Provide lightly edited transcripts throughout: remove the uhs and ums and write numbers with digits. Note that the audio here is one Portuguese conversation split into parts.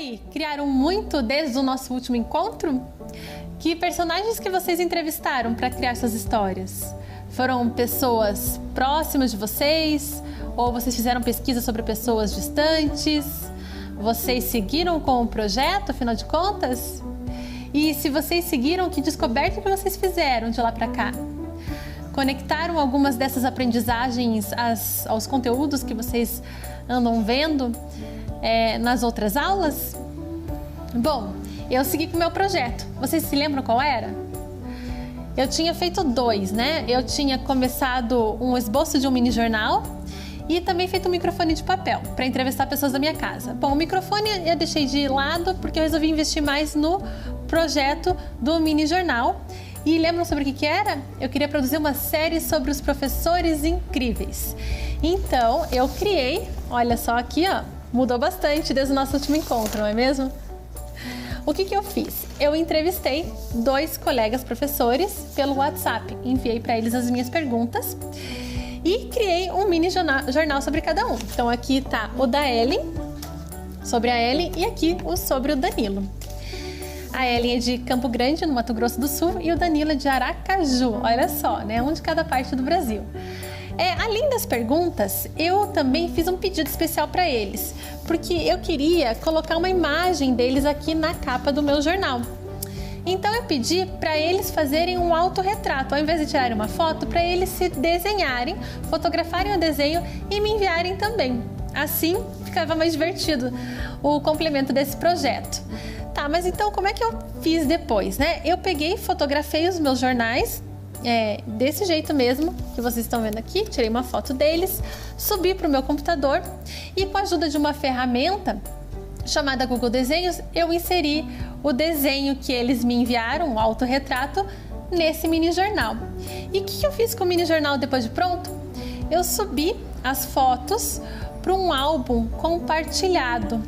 aí, criaram muito desde o nosso último encontro? Que personagens que vocês entrevistaram para criar suas histórias? Foram pessoas próximas de vocês? Ou vocês fizeram pesquisa sobre pessoas distantes? Vocês seguiram com o projeto, afinal de contas? E se vocês seguiram, que descoberta que vocês fizeram de lá para cá? Conectaram algumas dessas aprendizagens aos conteúdos que vocês andam vendo nas outras aulas? Bom, eu segui com o meu projeto. Vocês se lembram qual era? Eu tinha feito 2, né? Eu tinha começado um esboço de um mini jornal e também feito um microfone de papel para entrevistar pessoas da minha casa. Bom, o microfone eu deixei de lado porque eu resolvi investir mais no projeto do mini jornal. E lembram sobre o que era? Eu queria produzir uma série sobre os professores incríveis. Então, eu criei, olha só aqui, ó, mudou bastante desde o nosso último encontro, não é mesmo? O que eu fiz? Eu entrevistei 2 colegas professores pelo WhatsApp, enviei para eles as minhas perguntas e criei um mini jornal sobre cada um. Então aqui tá o da Ellen, sobre a Ellen, e aqui o sobre o Danilo. A Ellen é de Campo Grande, no Mato Grosso do Sul, e o Danilo é de Aracaju, olha só, né? Um de cada parte do Brasil. Além das perguntas, eu também fiz um pedido especial para eles, porque eu queria colocar uma imagem deles aqui na capa do meu jornal. Então eu pedi para eles fazerem um autorretrato, ao invés de tirarem uma foto, para eles se desenharem, fotografarem o desenho e me enviarem também. Assim ficava mais divertido o complemento desse projeto. Tá, mas então como é que eu fiz depois, né? Eu peguei e fotografei os meus jornais, desse jeito mesmo que vocês estão vendo aqui, tirei uma foto deles, subi para o meu computador e com a ajuda de uma ferramenta chamada Google Desenhos, eu inseri o desenho que eles me enviaram, o autorretrato, nesse mini jornal. E o que eu fiz com o mini jornal depois de pronto? Eu subi as fotos para um álbum compartilhado.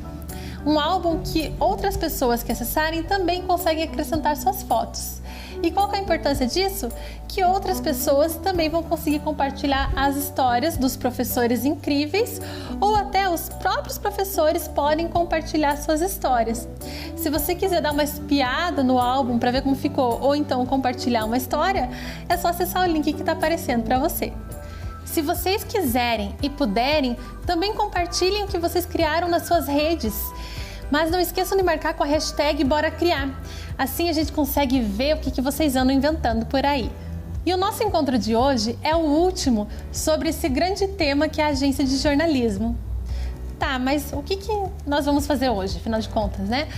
Um álbum que outras pessoas que acessarem também conseguem acrescentar suas fotos. E qual que é a importância disso? Que outras pessoas também vão conseguir compartilhar as histórias dos professores incríveis, ou até os próprios professores podem compartilhar suas histórias. Se você quiser dar uma espiada no álbum para ver como ficou, ou então compartilhar uma história, é só acessar o link que está aparecendo para você. Se vocês quiserem e puderem, também compartilhem o que vocês criaram nas suas redes. Mas não esqueçam de marcar com a hashtag #BoraCriar. Assim a gente consegue ver o que vocês andam inventando por aí. E o nosso encontro de hoje é o último sobre esse grande tema que é a agência de jornalismo. Tá, mas o que nós vamos fazer hoje, afinal de contas, né?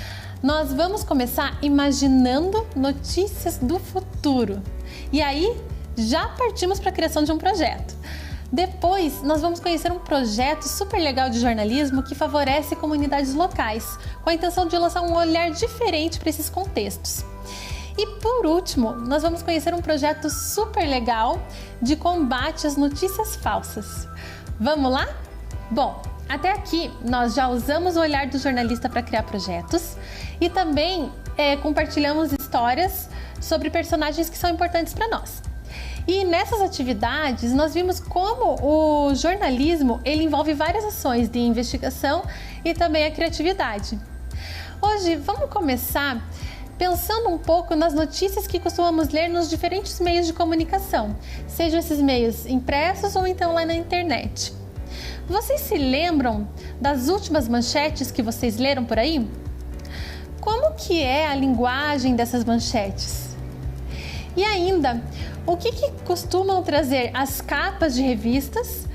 Nós vamos começar imaginando notícias do futuro. E aí, já partimos para a criação de um projeto. Depois, nós vamos conhecer um projeto super legal de jornalismo que favorece comunidades locais, com a intenção de lançar um olhar diferente para esses contextos. E por último, nós vamos conhecer um projeto super legal de combate às notícias falsas. Vamos lá? Bom, até aqui nós já usamos o olhar do jornalista para criar projetos e também compartilhamos histórias sobre personagens que são importantes para nós. E nessas atividades nós vimos como o jornalismo ele envolve várias ações de investigação e também a criatividade. Hoje vamos começar pensando um pouco nas notícias que costumamos ler nos diferentes meios de comunicação, sejam esses meios impressos ou então lá na internet. Vocês se lembram das últimas manchetes que vocês leram por aí? Como que é a linguagem dessas manchetes? E ainda, o que costumam trazer as capas de revistas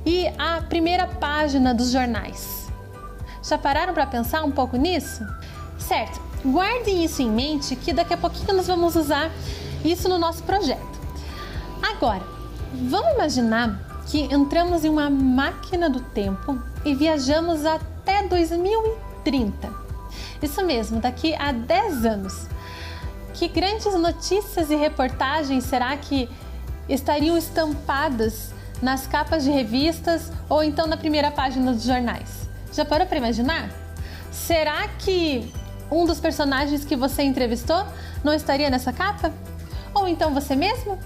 e a primeira página dos jornais? Já pararam para pensar um pouco nisso? Certo, guardem isso em mente que daqui a pouquinho nós vamos usar isso no nosso projeto. Agora, vamos imaginar que entramos em uma máquina do tempo e viajamos até 2030. Isso mesmo, daqui a 10 anos. Que grandes notícias e reportagens será que estariam estampadas nas capas de revistas ou então na primeira página dos jornais? Já parou para imaginar? Será que um dos personagens que você entrevistou não estaria nessa capa? Ou então você mesmo?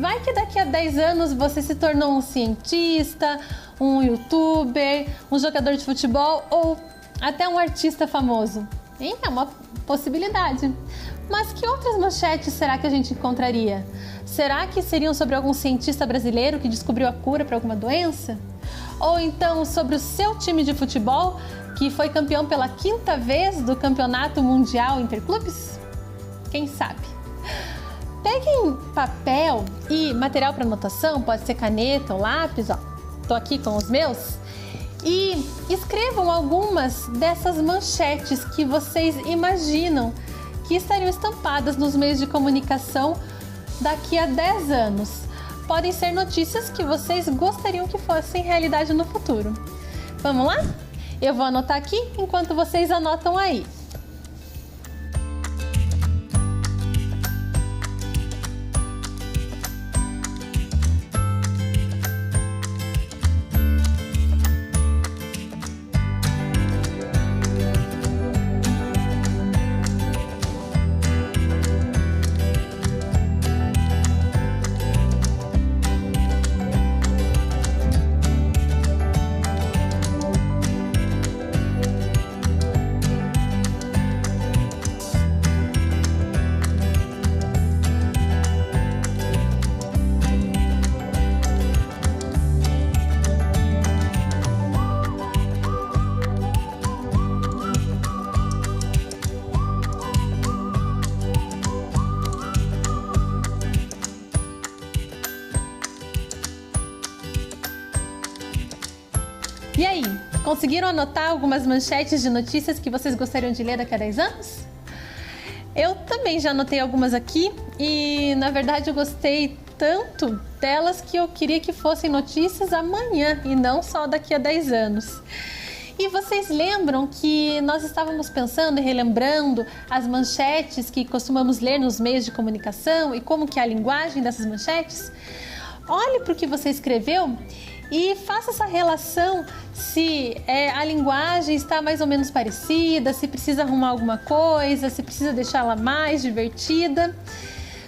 Vai que daqui a 10 anos você se tornou um cientista, um youtuber, um jogador de futebol ou até um artista famoso. Hein? É uma possibilidade. Mas que outras manchetes será que a gente encontraria? Será que seriam sobre algum cientista brasileiro que descobriu a cura para alguma doença? Ou então sobre o seu time de futebol, que foi campeão pela 5ª vez do Campeonato Mundial Interclubes? Quem sabe? Peguem papel e material para anotação, pode ser caneta ou lápis, ó. Tô aqui com os meus. E escrevam algumas dessas manchetes que vocês imaginam que estariam estampadas nos meios de comunicação daqui a 10 anos. Podem ser notícias que vocês gostariam que fossem realidade no futuro. Vamos lá? Eu vou anotar aqui enquanto vocês anotam aí. E aí, conseguiram anotar algumas manchetes de notícias que vocês gostariam de ler daqui a 10 anos? Eu também já anotei algumas aqui e, na verdade, eu gostei tanto delas que eu queria que fossem notícias amanhã e não só daqui a 10 anos. E vocês lembram que nós estávamos pensando e relembrando as manchetes que costumamos ler nos meios de comunicação e como que é a linguagem dessas manchetes? Olhe para o que você escreveu e faça essa relação se a linguagem está mais ou menos parecida, se precisa arrumar alguma coisa, se precisa deixá-la mais divertida,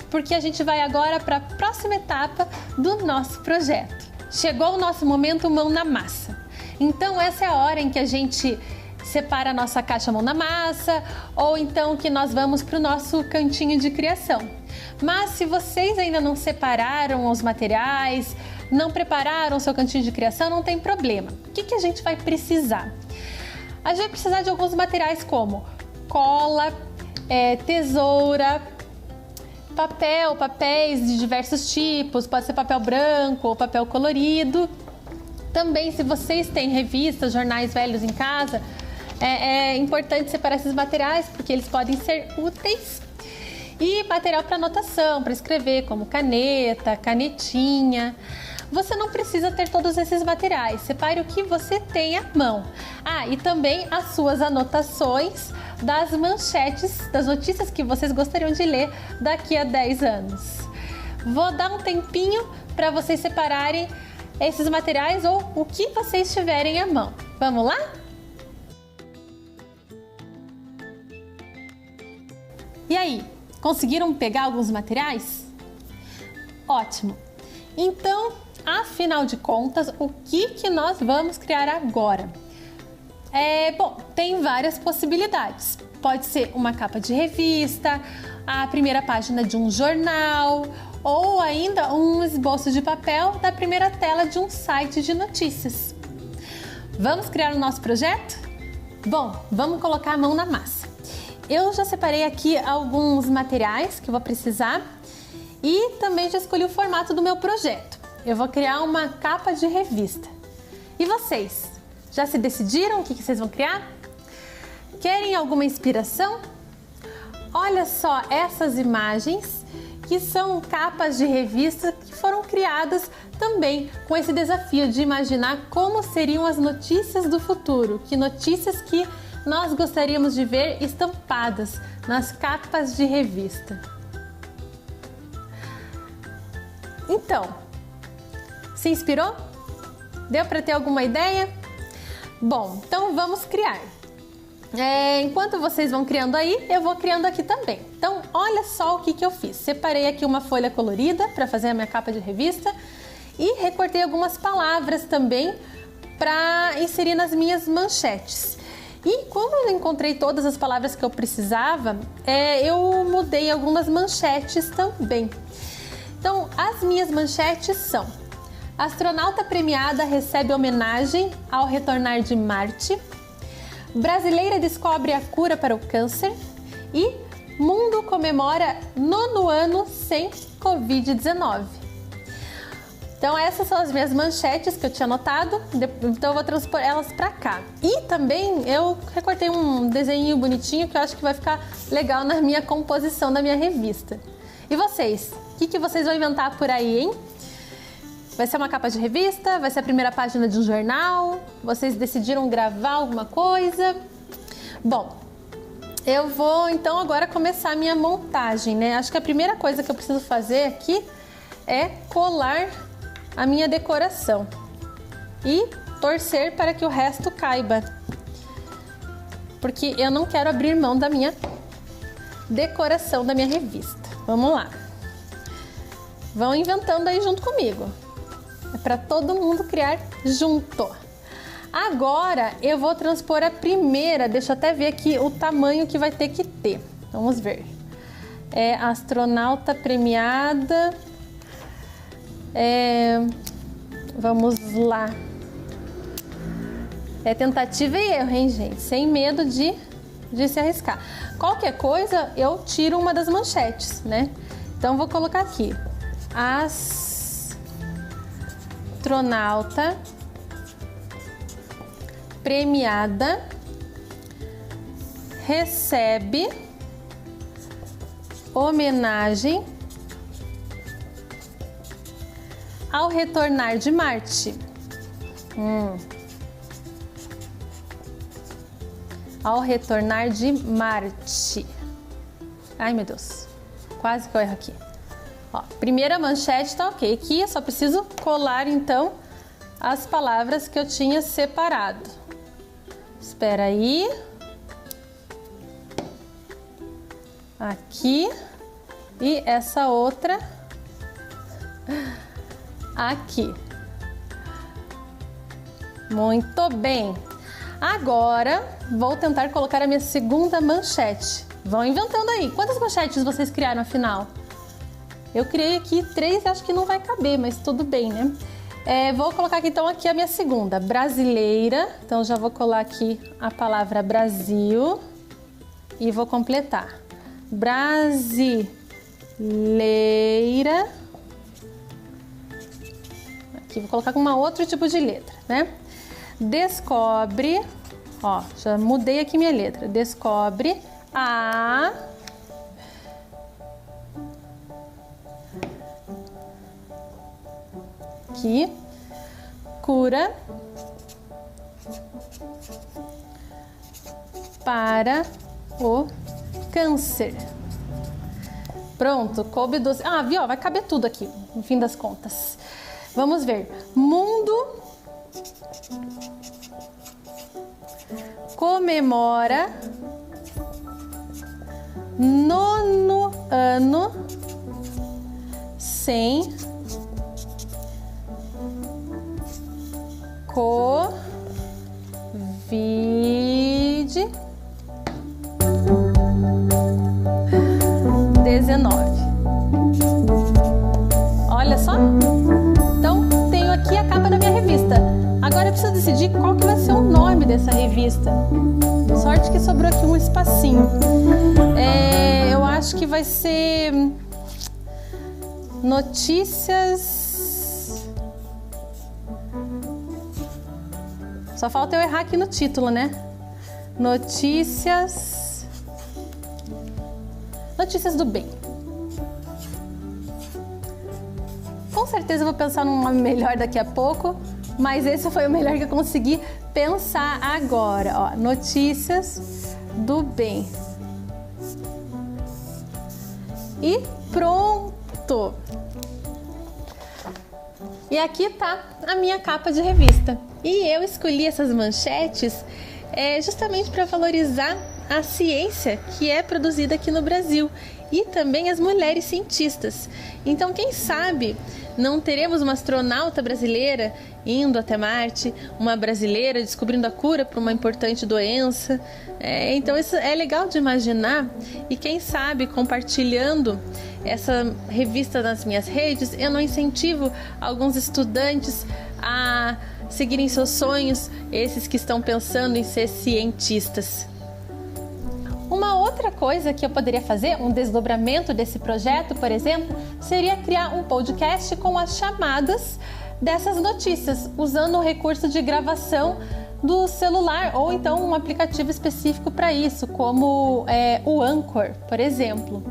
porque a gente vai agora para a próxima etapa do nosso projeto. Chegou o nosso momento mão na massa. Então essa é a hora em que a gente separa a nossa caixa mão na massa ou então que nós vamos para o nosso cantinho de criação. Mas se vocês ainda não separaram os materiais, não prepararam o seu cantinho de criação, não tem problema. O que a gente vai precisar? A gente vai precisar de alguns materiais como cola, tesoura, papéis de diversos tipos, pode ser papel branco ou papel colorido. Também, se vocês têm revistas, jornais velhos em casa, é importante separar esses materiais porque eles podem ser úteis. E material para anotação, para escrever, como caneta, canetinha. Você não precisa ter todos esses materiais, separe o que você tem à mão. E também as suas anotações das manchetes, das notícias que vocês gostariam de ler daqui a 10 anos. Vou dar um tempinho para vocês separarem esses materiais ou o que vocês tiverem à mão. Vamos lá? E aí, conseguiram pegar alguns materiais? Ótimo! Então, afinal de contas, o que nós vamos criar agora? Bom, tem várias possibilidades. Pode ser uma capa de revista, a primeira página de um jornal ou ainda um esboço de papel da primeira tela de um site de notícias. Vamos criar o nosso projeto? Bom, vamos colocar a mão na massa. Eu já separei aqui alguns materiais que eu vou precisar e também já escolhi o formato do meu projeto. Eu vou criar uma capa de revista. E vocês? Já se decidiram o que vocês vão criar? Querem alguma inspiração? Olha só essas imagens que são capas de revista que foram criadas também com esse desafio de imaginar como seriam as notícias do futuro, que notícias que nós gostaríamos de ver estampadas nas capas de revista. Então, se inspirou? Deu para ter alguma ideia? Bom, então vamos criar. Enquanto vocês vão criando aí, eu vou criando aqui também. Então, olha só o que eu fiz. Separei aqui uma folha colorida para fazer a minha capa de revista e recortei algumas palavras também para inserir nas minhas manchetes. E como eu encontrei todas as palavras que eu precisava, eu mudei algumas manchetes também. Então, as minhas manchetes são: astronauta premiada recebe homenagem ao retornar de Marte, brasileira descobre a cura para o câncer e mundo comemora 9º ano sem Covid-19. Então essas são as minhas manchetes que eu tinha anotado, então eu vou transpor elas para cá. E também eu recortei um desenho bonitinho que eu acho que vai ficar legal na minha composição da minha revista. E vocês? O que vocês vão inventar por aí, hein? Vai ser uma capa de revista? Vai ser a primeira página de um jornal? Vocês decidiram gravar alguma coisa? Bom, eu vou então agora começar a minha montagem, né? Acho que a primeira coisa que eu preciso fazer aqui é colar a minha decoração e torcer para que o resto caiba, porque eu não quero abrir mão da minha decoração da minha revista. Vamos lá, vão inventando aí junto comigo, é para todo mundo criar junto. Agora eu vou transpor a primeira, deixa eu até ver aqui o tamanho que vai ter que ter, vamos ver. Astronauta premiada. Vamos lá. É tentativa e erro, hein, gente? Sem medo de se arriscar. Qualquer coisa, eu tiro uma das manchetes, né? Então, vou colocar aqui: astronauta premiada recebe homenagem ao retornar de Marte. Ao retornar de Marte. Ai, meu Deus. Quase que eu erro aqui. Ó, primeira manchete tá ok. Aqui eu só preciso colar, então, as palavras que eu tinha separado. Espera aí. Aqui. E essa outra aqui. Muito bem. Agora vou tentar colocar a minha segunda manchete. Vão inventando aí. Quantas manchetes vocês criaram afinal? Eu criei aqui 3, acho que não vai caber, mas tudo bem, né? Vou colocar aqui, então aqui a minha segunda, brasileira. Então já vou colar aqui a palavra Brasil e vou completar. Brasileira. Aqui vou colocar com uma outro tipo de letra, né? Descobre, ó, já mudei aqui minha letra. Descobre a aqui cura para o câncer. Pronto, coube 12. Ah, viu? Vai caber tudo aqui, no fim das contas. Vamos ver. Mundo comemora 9º ano sem Covid-19. Olha só. Então, tenho aqui a capa da minha revista. Agora eu preciso decidir qual que vai ser o nome dessa revista. Sorte que sobrou aqui um espacinho. Eu acho que vai ser Notícias. Só falta eu errar aqui no título, né? Notícias do bem. Com certeza eu vou pensar num nome melhor daqui a pouco, mas esse foi o melhor que eu consegui pensar agora. Ó, Notícias do bem. E pronto! E aqui tá a minha capa de revista. E eu escolhi essas manchetes justamente para valorizar a ciência que é produzida aqui no Brasil e também as mulheres cientistas. Então, quem sabe não teremos uma astronauta brasileira indo até Marte, uma brasileira descobrindo a cura para uma importante doença. Então isso é legal de imaginar, e quem sabe compartilhando essa revista nas minhas redes, eu não incentivo alguns estudantes a seguirem seus sonhos, esses que estão pensando em ser cientistas. Uma outra coisa que eu poderia fazer, um desdobramento desse projeto, por exemplo, seria criar um podcast com as chamadas dessas notícias, usando o recurso de gravação do celular, ou então um aplicativo específico para isso, como o Anchor, por exemplo.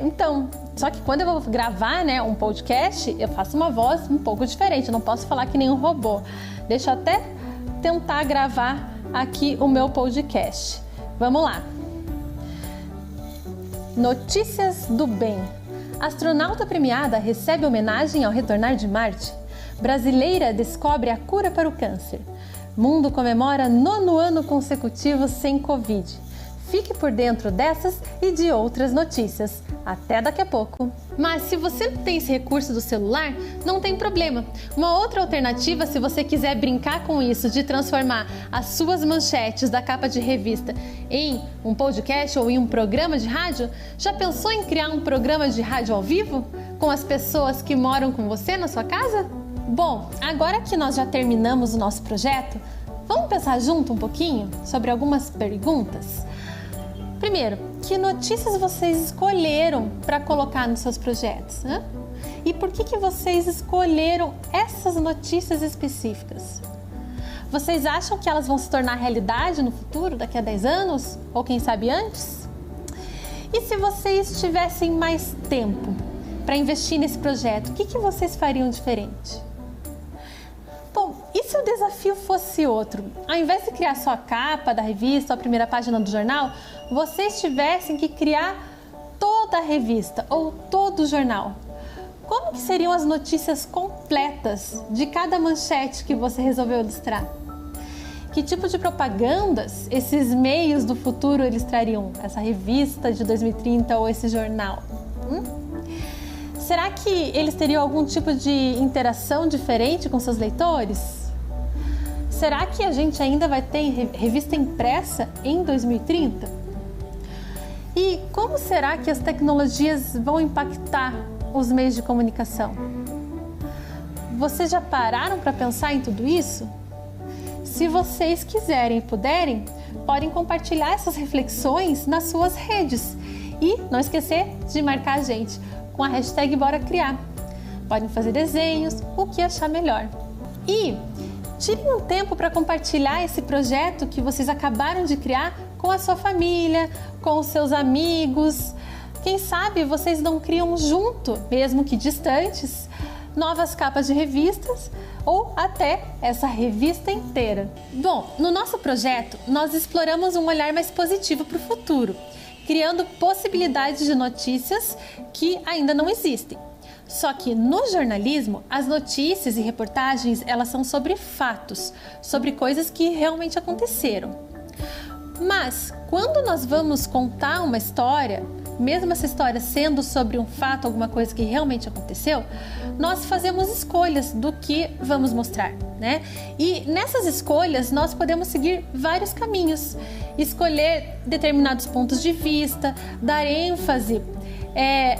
Então, só que quando eu vou gravar, né, um podcast, eu faço uma voz um pouco diferente, eu não posso falar que nem um robô. Deixa eu até tentar gravar aqui o meu podcast. Vamos lá. Notícias do bem. Astronauta premiada recebe homenagem ao retornar de Marte. Brasileira descobre a cura para o câncer. Mundo comemora 9º ano consecutivo sem Covid. Fique por dentro dessas e de outras notícias. Até daqui a pouco. Mas se você não tem esse recurso do celular, não tem problema. Uma outra alternativa, se você quiser brincar com isso, de transformar as suas manchetes da capa de revista em um podcast ou em um programa de rádio, já pensou em criar um programa de rádio ao vivo com as pessoas que moram com você na sua casa? Bom, agora que nós já terminamos o nosso projeto, vamos pensar junto um pouquinho sobre algumas perguntas? Primeiro, que notícias vocês escolheram para colocar nos seus projetos? Né? E por que vocês escolheram essas notícias específicas? Vocês acham que elas vão se tornar realidade no futuro, daqui a 10 anos? Ou quem sabe antes? E se vocês tivessem mais tempo para investir nesse projeto, o que vocês fariam diferente? Bom, e se o desafio fosse outro? Ao invés de criar só a capa da revista ou a primeira página do jornal, vocês tivessem que criar toda a revista ou todo o jornal. Como que seriam as notícias completas de cada manchete que você resolveu ilustrar? Que tipo de propagandas esses meios do futuro eles trariam? Essa revista de 2030 ou esse jornal? Será que eles teriam algum tipo de interação diferente com seus leitores? Será que a gente ainda vai ter revista impressa em 2030? E como será que as tecnologias vão impactar os meios de comunicação? Vocês já pararam para pensar em tudo isso? Se vocês quiserem e puderem, podem compartilhar essas reflexões nas suas redes. E não esquecer de marcar a gente com a hashtag Bora Criar. Podem fazer desenhos, o que achar melhor. E tirem um tempo para compartilhar esse projeto que vocês acabaram de criar com a sua família, com os seus amigos. Quem sabe vocês não criam junto, mesmo que distantes, novas capas de revistas ou até essa revista inteira. Bom, no nosso projeto, nós exploramos um olhar mais positivo para o futuro, criando possibilidades de notícias que ainda não existem. Só que no jornalismo, as notícias e reportagens, elas são sobre fatos, sobre coisas que realmente aconteceram. Mas quando nós vamos contar uma história, mesmo essa história sendo sobre um fato, alguma coisa que realmente aconteceu, nós fazemos escolhas do que vamos mostrar, né? E nessas escolhas nós podemos seguir vários caminhos, escolher determinados pontos de vista, dar ênfase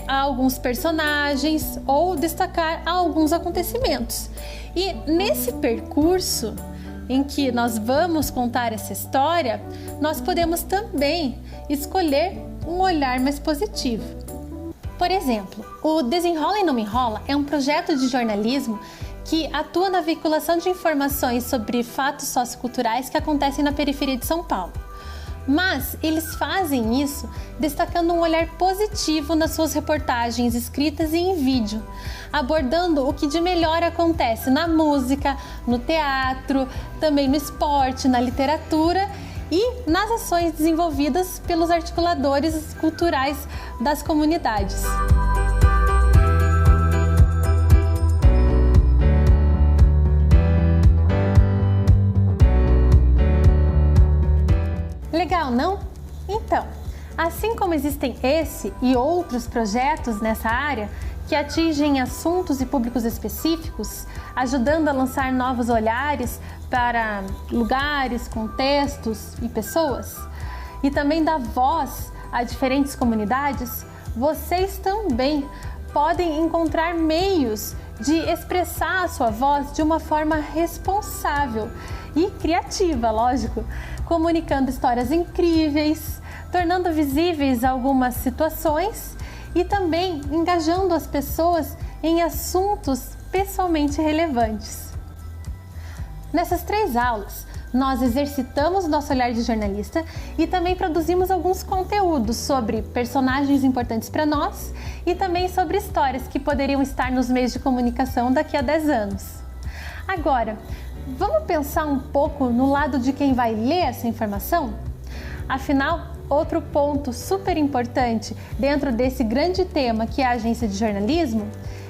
a alguns personagens ou destacar alguns acontecimentos. E nesse percurso em que nós vamos contar essa história, nós podemos também escolher um olhar mais positivo. Por exemplo, o Desenrola e Não Me Enrola é um projeto de jornalismo que atua na veiculação de informações sobre fatos socioculturais que acontecem na periferia de São Paulo. Mas eles fazem isso destacando um olhar positivo nas suas reportagens escritas e em vídeo, abordando o que de melhor acontece na música, no teatro, também no esporte, na literatura e nas ações desenvolvidas pelos articuladores culturais das comunidades. Legal, não? Então, Assim como existem esse e outros projetos nessa área que atingem assuntos e públicos específicos, ajudando a lançar novos olhares para lugares, contextos e pessoas, e também dar voz a diferentes comunidades, vocês também podem encontrar meios de expressar a sua voz de uma forma responsável e criativa, lógico, comunicando histórias incríveis, tornando visíveis algumas situações e também engajando as pessoas em assuntos pessoalmente relevantes. Nessas 3 aulas, nós exercitamos nosso olhar de jornalista e também produzimos alguns conteúdos sobre personagens importantes para nós e também sobre histórias que poderiam estar nos meios de comunicação daqui a 10 anos. Agora, vamos pensar um pouco no lado de quem vai ler essa informação? Afinal, outro ponto super importante dentro desse grande tema que é a agência de jornalismo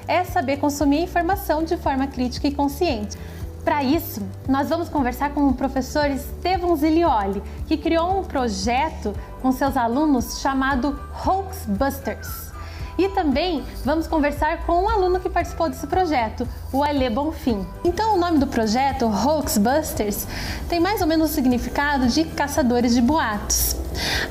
é saber consumir a informação de forma crítica e consciente. Para isso, nós vamos conversar com o professor Estevão Zilioli, que criou um projeto com seus alunos chamado Hoaxbusters. E também vamos conversar com um aluno que participou desse projeto, o Alê Bonfim. Então o nome do projeto, Hoaxbusters, tem mais ou menos o significado de caçadores de boatos.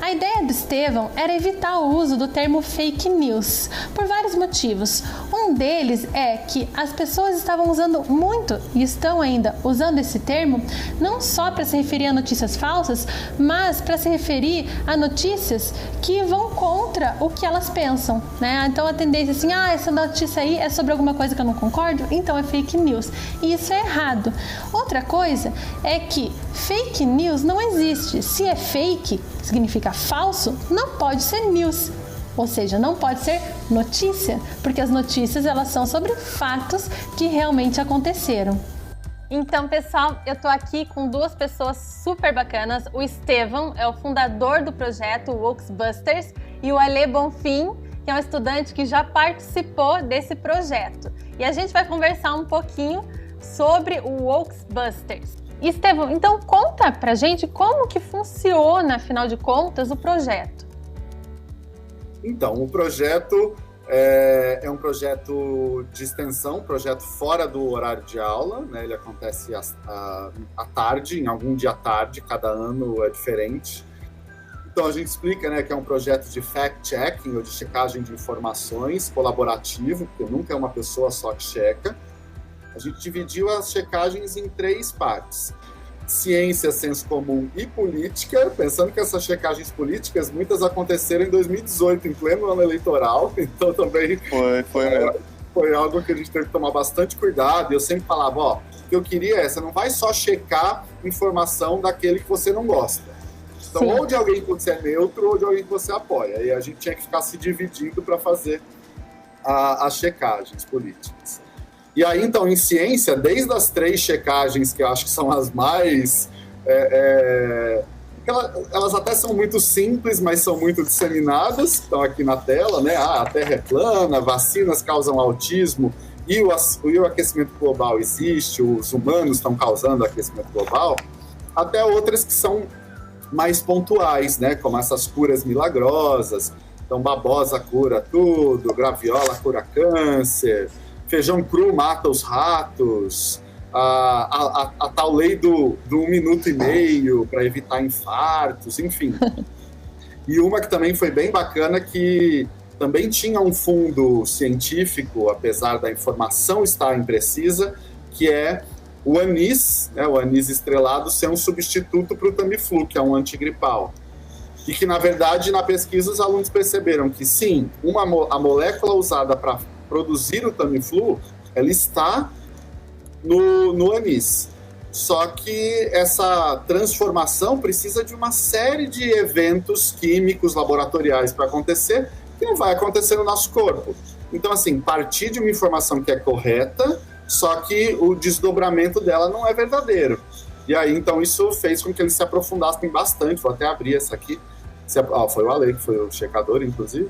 A ideia do Estevão era evitar o uso do termo fake news, por vários motivos. Um deles é que as pessoas estavam usando muito, e estão ainda usando esse termo, não só para se referir a notícias falsas, mas para se referir a notícias que vão contra o que elas pensam, né? Então a tendência é assim, essa notícia aí é sobre alguma coisa que eu não concordo, então é fake news. E isso é errado. Outra coisa é que fake news não existe. Se é fake, significa falso, não pode ser news. Ou seja, não pode ser notícia, porque as notícias elas são sobre fatos que realmente aconteceram. Então, pessoal, eu tô aqui com 2 pessoas super bacanas. O Estevão é o fundador do projeto Hoaxbusters e o Alê Bonfim, que é um estudante que já participou desse projeto. E a gente vai conversar um pouquinho sobre o Hoaxbusters. Estevão, então conta pra gente como que funciona, afinal de contas, o projeto. Então, o projeto é um projeto de extensão, projeto fora do horário de aula, né? Ele acontece à tarde, em algum dia à tarde, cada ano é diferente. Então, a gente explica, né, que é um projeto de fact-checking, ou de checagem de informações, colaborativo, porque nunca é uma pessoa só que checa. A gente dividiu as checagens em 3 partes. Ciência, senso comum e política, pensando que essas checagens políticas, muitas aconteceram em 2018, em pleno ano eleitoral, então também foi algo que a gente teve que tomar bastante cuidado. E eu sempre falava, o que eu queria você não vai só checar informação daquele que você não gosta. Então, sim, ou de alguém que você é neutro, ou de alguém que você apoia. E a gente tinha que ficar se dividindo para fazer as checagens políticas. E aí, então, em ciência, desde as 3 checagens, que eu acho que são as mais... elas até são muito simples, mas são muito disseminadas, estão aqui na tela, né? A Terra é plana, vacinas causam autismo, e o aquecimento global existe, os humanos estão causando aquecimento global, até outras que são mais pontuais, né? Como essas curas milagrosas. Então, babosa cura tudo, graviola cura câncer, feijão cru mata os ratos, a tal lei do 1,5 minuto para evitar infartos, enfim. E uma que também foi bem bacana, que também tinha um fundo científico, apesar da informação estar imprecisa, que é o anis, né, o anis estrelado, ser um substituto para o Tamiflu, que é um antigripal. E que, na verdade, na pesquisa, os alunos perceberam que, sim, a molécula usada para produzir o Tamiflu, ela está no anis. Só que essa transformação precisa de uma série de eventos químicos, laboratoriais para acontecer, que não vai acontecer no nosso corpo. Então, assim, partir de uma informação que é correta, só que o desdobramento dela não é verdadeiro. E aí, então, isso fez com que eles se aprofundassem bastante. Vou até abrir essa aqui. Foi o Ale, que foi o checador, inclusive.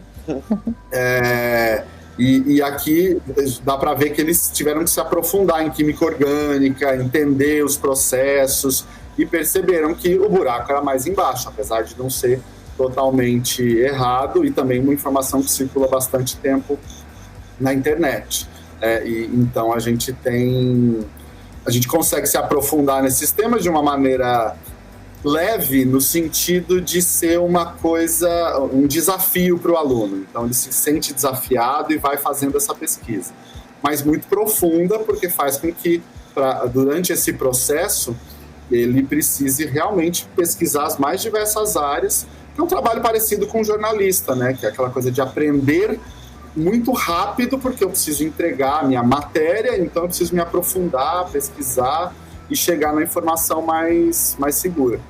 E aqui dá para ver que eles tiveram que se aprofundar em química orgânica, entender os processos, e perceberam que o buraco era mais embaixo, apesar de não ser totalmente errado e também uma informação que circula bastante tempo na internet. Então a gente consegue se aprofundar nesses temas de uma maneira leve, no sentido de ser uma coisa, um desafio para o aluno. Então ele se sente desafiado e vai fazendo essa pesquisa. Mas muito profunda, porque faz com que, durante esse processo, ele precise realmente pesquisar as mais diversas áreas, que é um trabalho parecido com o jornalista, né? Que é aquela coisa de aprender muito rápido, porque eu preciso entregar a minha matéria, então eu preciso me aprofundar, pesquisar e chegar na informação mais segura.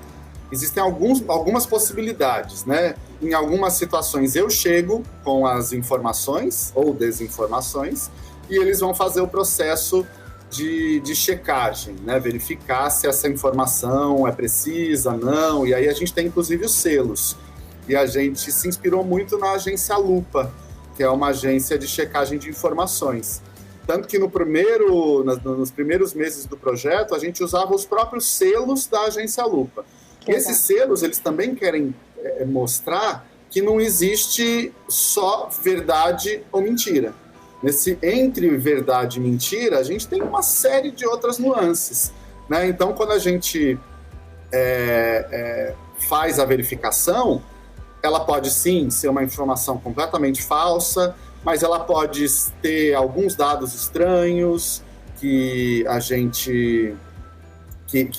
Existem algumas possibilidades, né? Em algumas situações eu chego com as informações ou desinformações e eles vão fazer o processo de checagem, né? Verificar se essa informação é precisa, não. E aí a gente tem inclusive os selos. E a gente se inspirou muito na agência Lupa, que é uma agência de checagem de informações. Tanto que nos primeiros meses do projeto, a gente usava os próprios selos da agência Lupa. E esses selos, eles também querem mostrar que não existe só verdade ou mentira. Entre verdade e mentira, a gente tem uma série de outras nuances, né? Então, quando a gente faz a verificação, ela pode sim ser uma informação completamente falsa, mas ela pode ter alguns dados estranhos que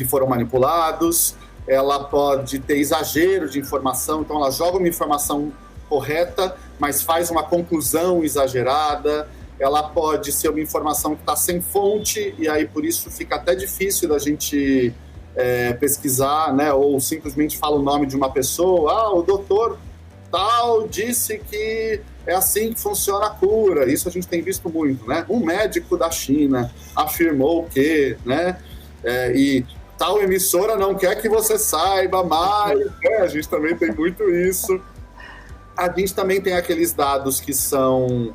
foram manipulados, ela pode ter exagero de informação, então ela joga uma informação correta, mas faz uma conclusão exagerada, ela pode ser uma informação que está sem fonte, e aí por isso fica até difícil da gente pesquisar, né? Ou simplesmente fala o nome de uma pessoa, o doutor tal disse que é assim que funciona a cura. Isso a gente tem visto muito, né? Um médico da China afirmou que, né? E tal emissora não quer que você saiba mais, né? A gente também tem muito isso. A gente também tem aqueles dados que são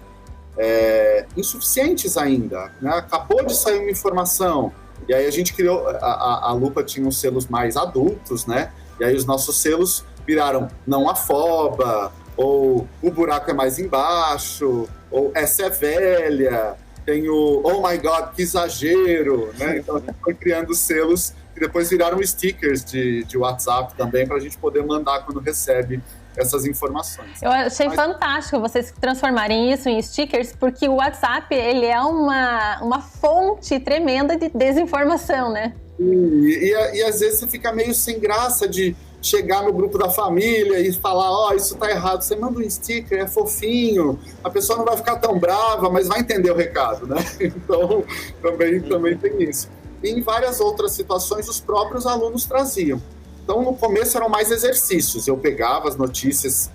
insuficientes ainda, né? Acabou de sair uma informação, e aí a gente criou, a Lupa tinha uns selos mais adultos, né? E aí os nossos selos viraram não afoba, ou o buraco é mais embaixo, ou essa é velha, tem o oh my god, que exagero, né? Então a gente foi criando selos que depois viraram stickers de WhatsApp também, para a gente poder mandar quando recebe essas informações. Eu achei fantástico vocês transformarem isso em stickers, porque o WhatsApp, ele é uma fonte tremenda de desinformação, né? E às vezes você fica meio sem graça de chegar no grupo da família e falar, isso tá errado. Você manda um sticker, é fofinho, a pessoa não vai ficar tão brava, mas vai entender o recado, né? Então, também tem isso. E em várias outras situações, os próprios alunos traziam. Então, no começo eram mais exercícios. Eu pegava as notícias,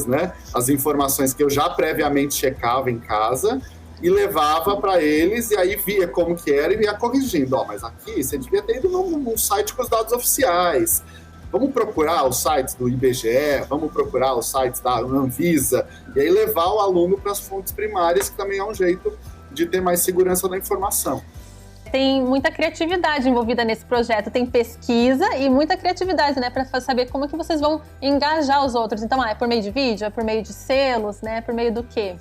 né, as informações que eu já previamente checava em casa e levava para eles, e aí via como que era e ia corrigindo. Mas aqui você devia ter ido num site com os dados oficiais. Vamos procurar os sites do IBGE, vamos procurar os sites da Anvisa, e aí levar o aluno para as fontes primárias, que também é um jeito de ter mais segurança da informação. Tem muita criatividade envolvida nesse projeto, tem pesquisa e muita criatividade, né, para saber como é que vocês vão engajar os outros. Então, é por meio de vídeo, é por meio de selos, né, por meio do quê?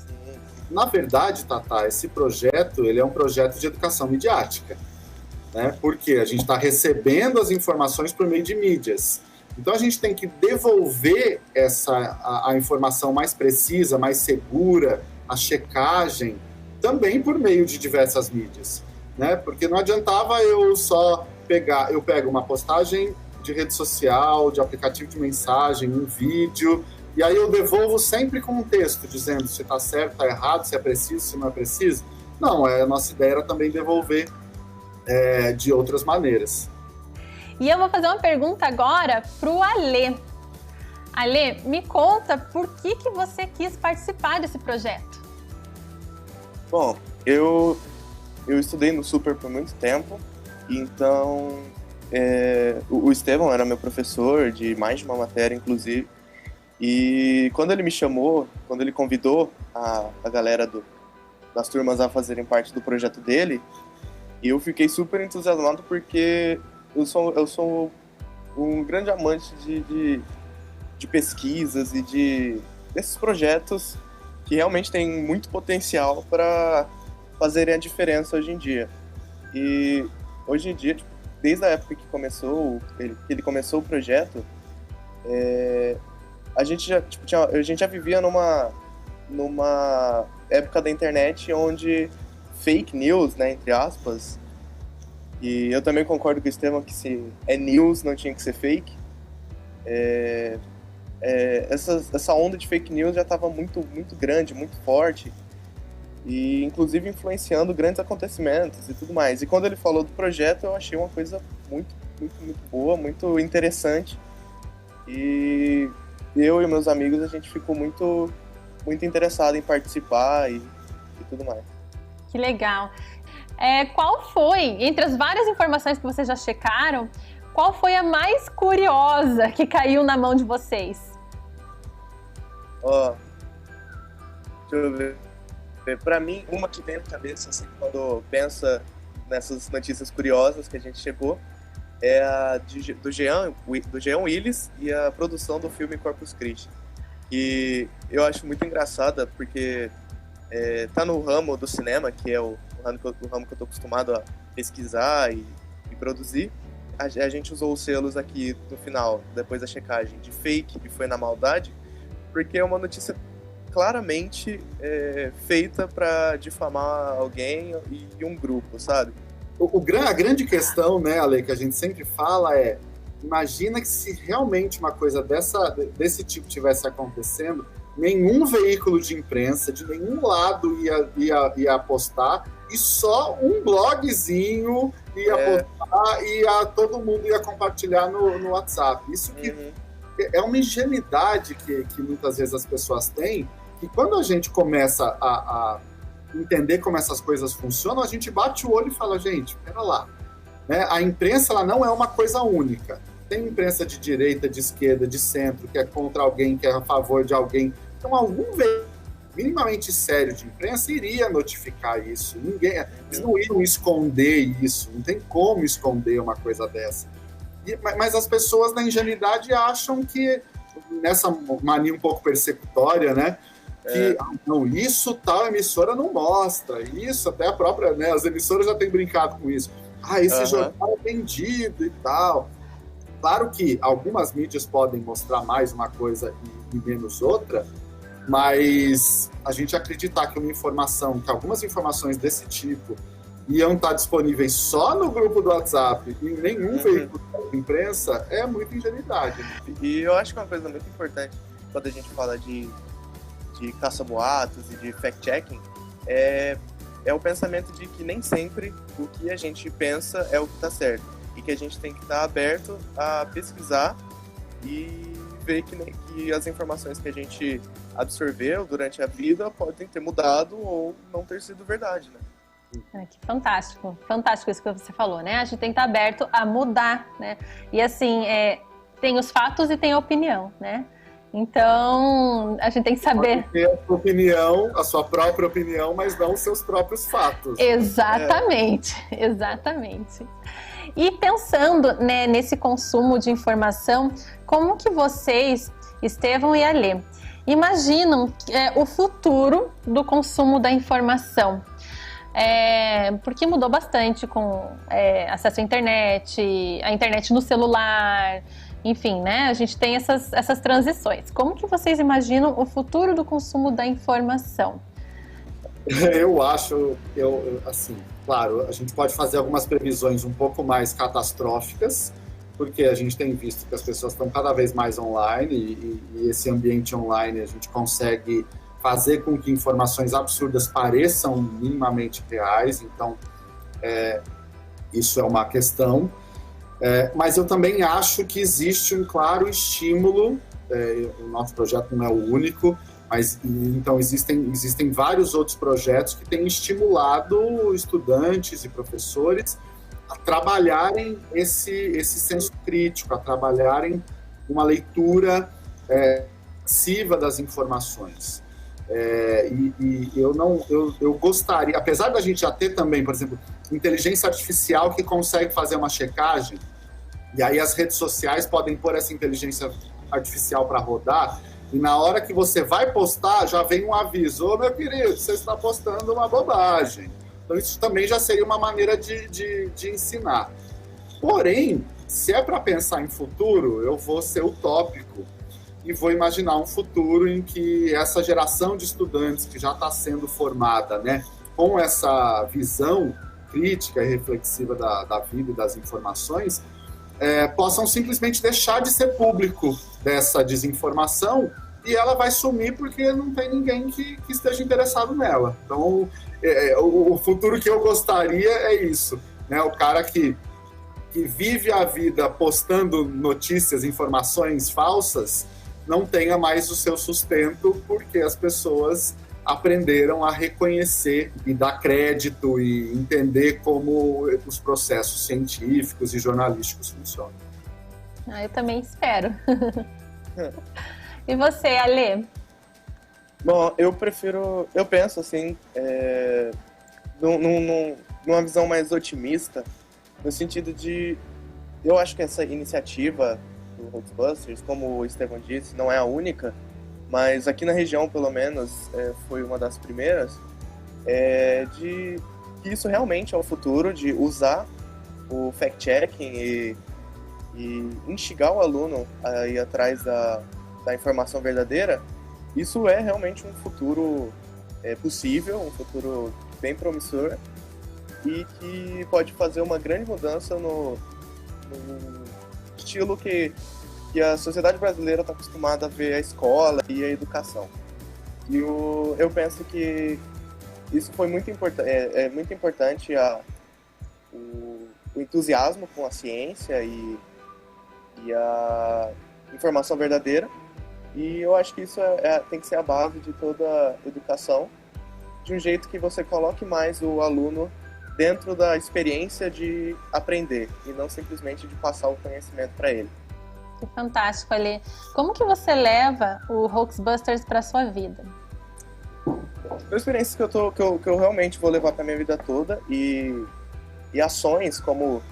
Na verdade, Tatá, esse projeto, ele é um projeto de educação midiática, né, porque a gente está recebendo as informações por meio de mídias. Então, a gente tem que devolver a informação mais precisa, mais segura, a checagem, também por meio de diversas mídias. Né? Porque não adiantava eu só eu pego uma postagem de rede social, de aplicativo de mensagem, um vídeo, e aí eu devolvo sempre com um texto, dizendo se está certo, está errado, se é preciso, se não é preciso. Não, a nossa ideia era também devolver de outras maneiras. E eu vou fazer uma pergunta agora para o Alê. Alê, me conta por que você quis participar desse projeto? Bom, eu estudei no Super por muito tempo, então o Estevão era meu professor de mais de uma matéria, inclusive, e quando ele me chamou, quando ele convidou a galera das turmas a fazerem parte do projeto dele, eu fiquei super entusiasmado porque eu sou um grande amante de pesquisas e desses projetos que realmente têm muito potencial para fazerem a diferença hoje em dia. E hoje em dia, tipo, desde a época que ele começou o projeto, a gente já vivia numa época da internet onde fake news, né, entre aspas, e eu também concordo com o Estevão que se é news não tinha que ser fake. Essa onda de fake news já estava muito, muito grande, muito forte, e inclusive influenciando grandes acontecimentos e tudo mais. E quando ele falou do projeto, eu achei uma coisa muito, muito, muito boa, muito interessante, e eu e meus amigos, a gente ficou muito, muito interessado em participar e tudo mais. Que legal. Qual foi, entre as várias informações que vocês já checaram, qual foi a mais curiosa que caiu na mão de vocês? Deixa eu ver. Pra mim, uma que vem na cabeça, assim, quando pensa nessas notícias curiosas que a gente chegou, é a do Jean Willis e a produção do filme Corpus Christi. E eu acho muito engraçada porque tá no ramo do cinema, que é o ramo que eu tô acostumado a pesquisar e produzir. A gente usou os selos aqui no final, depois da checagem, de fake, que foi na maldade, porque é uma notícia claramente feita para difamar alguém e um grupo, sabe? A grande questão, né, Ale, que a gente sempre fala imagina que se realmente uma coisa desse tipo tivesse acontecendo, nenhum veículo de imprensa, de nenhum lado ia apostar, e só um blogzinho ia postar e todo mundo ia compartilhar no WhatsApp. Isso que é uma ingenuidade que muitas vezes as pessoas têm, que quando a gente começa a entender como essas coisas funcionam, a gente bate o olho e fala, gente, pera lá, né? A imprensa ela não é uma coisa única. Tem imprensa de direita, de esquerda, de centro, que é contra alguém, que é a favor de alguém. Então, algum veículo minimamente sério de imprensa iria notificar isso. Eles não iriam esconder isso. Não tem como esconder uma coisa dessa. Mas as pessoas, na ingenuidade, acham que, nessa mania um pouco persecutória, né? Que não, isso tal emissora não mostra. Isso, até a própria, né? As emissoras já têm brincado com isso. Esse jornal é vendido e tal. Claro que algumas mídias podem mostrar mais uma coisa e menos outra, mas a gente acreditar que que algumas informações desse tipo iam estar disponíveis só no grupo do WhatsApp e em nenhum veículo de imprensa é muita ingenuidade. E eu acho que uma coisa muito importante quando a gente fala de caça-boatos e de fact-checking é o pensamento de que nem sempre o que a gente pensa é o que está certo, e que a gente tem que estar aberto a pesquisar e ver que as informações que a gente absorveu durante a vida podem ter mudado ou não ter sido verdade, né? Que fantástico, fantástico isso que você falou, né? A gente tem que estar aberto a mudar, né? E assim, tem os fatos e tem a opinião, né? Então, a gente tem que saber... Pode ter a sua própria opinião, mas não os seus próprios fatos. Exatamente, exatamente. E pensando, né, nesse consumo de informação, como que vocês, Estevão e Alê, imaginam o futuro do consumo da informação? Porque mudou bastante com acesso à internet, a internet no celular, enfim, né? A gente tem essas transições. Como que vocês imaginam o futuro do consumo da informação? Eu acho, assim, claro, a gente pode fazer algumas previsões um pouco mais catastróficas, porque a gente tem visto que as pessoas estão cada vez mais online e esse ambiente online a gente consegue fazer com que informações absurdas pareçam minimamente reais, então isso é uma questão. Mas eu também acho que existe um claro estímulo, o nosso projeto não é o único, mas então existem vários outros projetos que têm estimulado estudantes e professores a trabalharem esse senso crítico, a trabalharem uma leitura passiva das informações. Eu gostaria, apesar da gente já ter também, por exemplo, inteligência artificial que consegue fazer uma checagem, e aí as redes sociais podem pôr essa inteligência artificial para rodar, e na hora que você vai postar, já vem um aviso: ô meu querido, você está postando uma bobagem. Então isso também já seria uma maneira de ensinar. Porém, se é para pensar em futuro, eu vou ser utópico e vou imaginar um futuro em que essa geração de estudantes que já está sendo formada, né, com essa visão crítica e reflexiva da vida e das informações, possam simplesmente deixar de ser público dessa desinformação, e ela vai sumir porque não tem ninguém que esteja interessado nela. Então, o futuro que eu gostaria é isso, né? O cara que vive a vida postando notícias, informações falsas, não tenha mais o seu sustento, porque as pessoas aprenderam a reconhecer e dar crédito e entender como os processos científicos e jornalísticos funcionam. Eu também espero. E você, Alê? Bom, eu penso assim, numa visão mais otimista, no sentido de, eu acho que essa iniciativa do Hoaxbusters, como o Estevão disse, não é a única, mas aqui na região, pelo menos, foi uma das primeiras, de que isso realmente é o futuro, de usar o fact-checking e instigar o aluno a ir atrás da informação verdadeira. Isso é realmente um futuro possível, um futuro bem promissor, e que pode fazer uma grande mudança no estilo que a sociedade brasileira está acostumada a ver a escola e a educação. E eu penso que isso foi muito importante, muito importante o entusiasmo com a ciência e a informação verdadeira, e eu acho que isso tem que ser a base de toda educação, de um jeito que você coloque mais o aluno dentro da experiência de aprender e não simplesmente de passar o conhecimento para ele. Que fantástico, Alê. Como que você leva o Hoaxbusters para sua vida? São experiências que eu realmente vou levar para minha vida toda, e ações como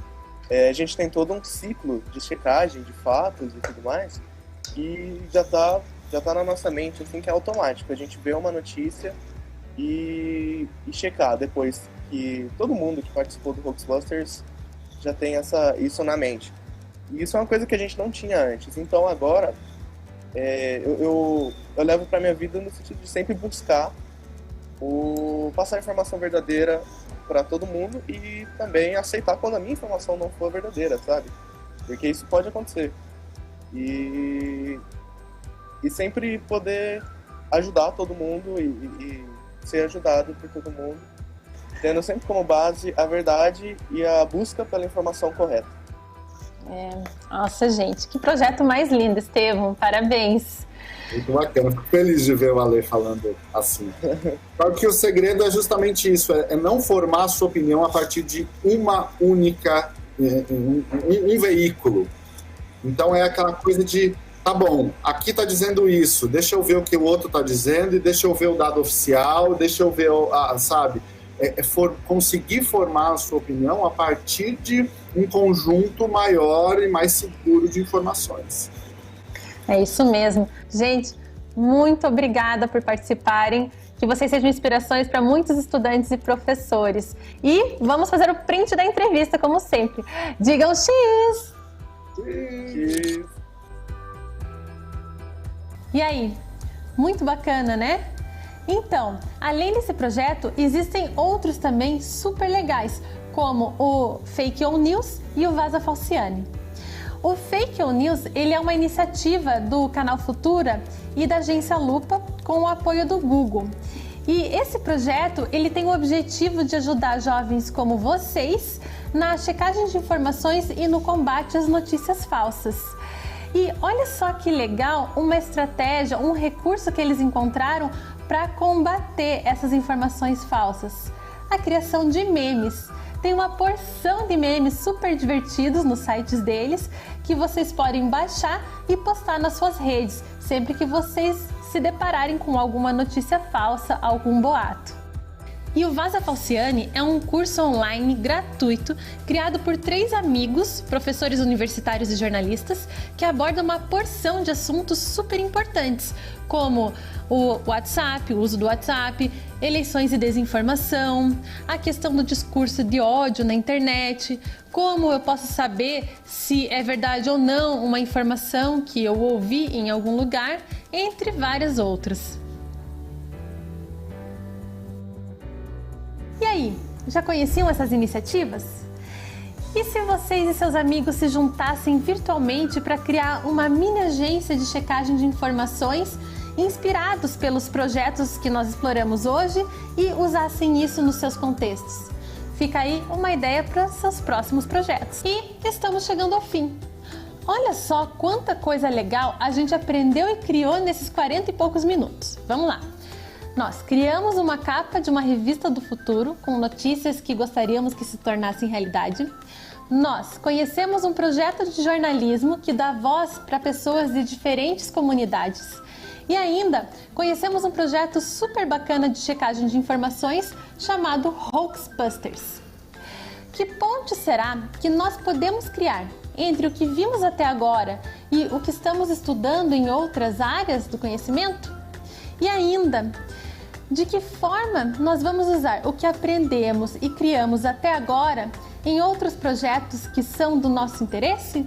a gente tem todo um ciclo de checagem de fatos e tudo mais, e já tá na nossa mente, assim, que é automático. A gente vê uma notícia e checar depois, que todo mundo que participou do Hoaxbusters já tem isso na mente. E isso é uma coisa que a gente não tinha antes. Então agora eu levo para minha vida no sentido de sempre buscar passar a informação verdadeira para todo mundo, e também aceitar quando a minha informação não for verdadeira, sabe? Porque isso pode acontecer. E sempre poder ajudar todo mundo e ser ajudado por todo mundo, tendo sempre como base a verdade e a busca pela informação correta. Nossa, gente, que projeto mais lindo, Estevão. Parabéns. Muito bacana, fico feliz de ver o Alê falando assim. Porque o segredo é justamente isso, é não formar a sua opinião a partir de uma única, um veículo. Então é aquela coisa de, tá bom, aqui tá dizendo isso, deixa eu ver o que o outro tá dizendo, e deixa eu ver o dado oficial, deixa eu ver, sabe? Conseguir formar a sua opinião a partir de um conjunto maior e mais seguro de informações. É isso mesmo. Gente, muito obrigada por participarem. Que vocês sejam inspirações para muitos estudantes e professores. E vamos fazer o print da entrevista, como sempre. Digam X! X! E aí? Muito bacana, né? Então, além desse projeto, existem outros também super legais, como o Fake On News e o Vaza Falciane. O Fake On News, ele é uma iniciativa do Canal Futura e da agência Lupa, com o apoio do Google. E esse projeto, ele tem o objetivo de ajudar jovens como vocês na checagem de informações e no combate às notícias falsas. E olha só que legal, uma estratégia, um recurso que eles encontraram para combater essas informações falsas: a criação de memes. Tem uma porção de memes super divertidos nos sites deles, que vocês podem baixar e postar nas suas redes, sempre que vocês se depararem com alguma notícia falsa, algum boato. E o Vaza Falciani é um curso online gratuito criado por 3 amigos, professores universitários e jornalistas, que aborda uma porção de assuntos super importantes, como o WhatsApp, o uso do WhatsApp, eleições e desinformação, a questão do discurso de ódio na internet, como eu posso saber se é verdade ou não uma informação que eu ouvi em algum lugar, entre várias outras. E aí, já conheciam essas iniciativas? E se vocês e seus amigos se juntassem virtualmente para criar uma mini agência de checagem de informações inspirados pelos projetos que nós exploramos hoje e usassem isso nos seus contextos? Fica aí uma ideia para seus próximos projetos. E estamos chegando ao fim. Olha só quanta coisa legal a gente aprendeu e criou nesses 40 e poucos minutos. Vamos lá! Nós criamos uma capa de uma revista do futuro com notícias que gostaríamos que se tornassem realidade. Nós conhecemos um projeto de jornalismo que dá voz para pessoas de diferentes comunidades. E ainda conhecemos um projeto super bacana de checagem de informações chamado Hoaxbusters. Que ponte será que nós podemos criar entre o que vimos até agora e o que estamos estudando em outras áreas do conhecimento? E ainda, de que forma nós vamos usar o que aprendemos e criamos até agora em outros projetos que são do nosso interesse?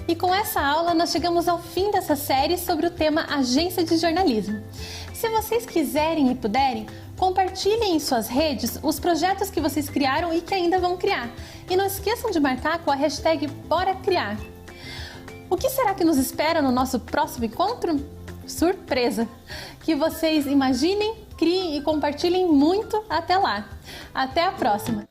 E com essa aula nós chegamos ao fim dessa série sobre o tema Agência de Jornalismo. Se vocês quiserem e puderem, compartilhem em suas redes os projetos que vocês criaram e que ainda vão criar. E não esqueçam de marcar com a hashtag BoraCriar. O que será que nos espera no nosso próximo encontro? Surpresa! Que vocês imaginem, criem e compartilhem muito até lá. Até a próxima!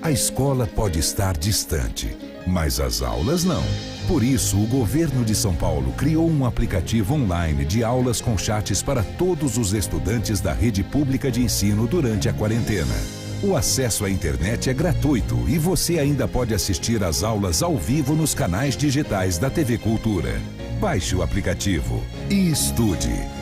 A escola pode estar distante, mas as aulas não. Por isso, o governo de São Paulo criou um aplicativo online de aulas com chats para todos os estudantes da rede pública de ensino durante a quarentena. O acesso à internet é gratuito e você ainda pode assistir às aulas ao vivo nos canais digitais da TV Cultura. Baixe o aplicativo e estude.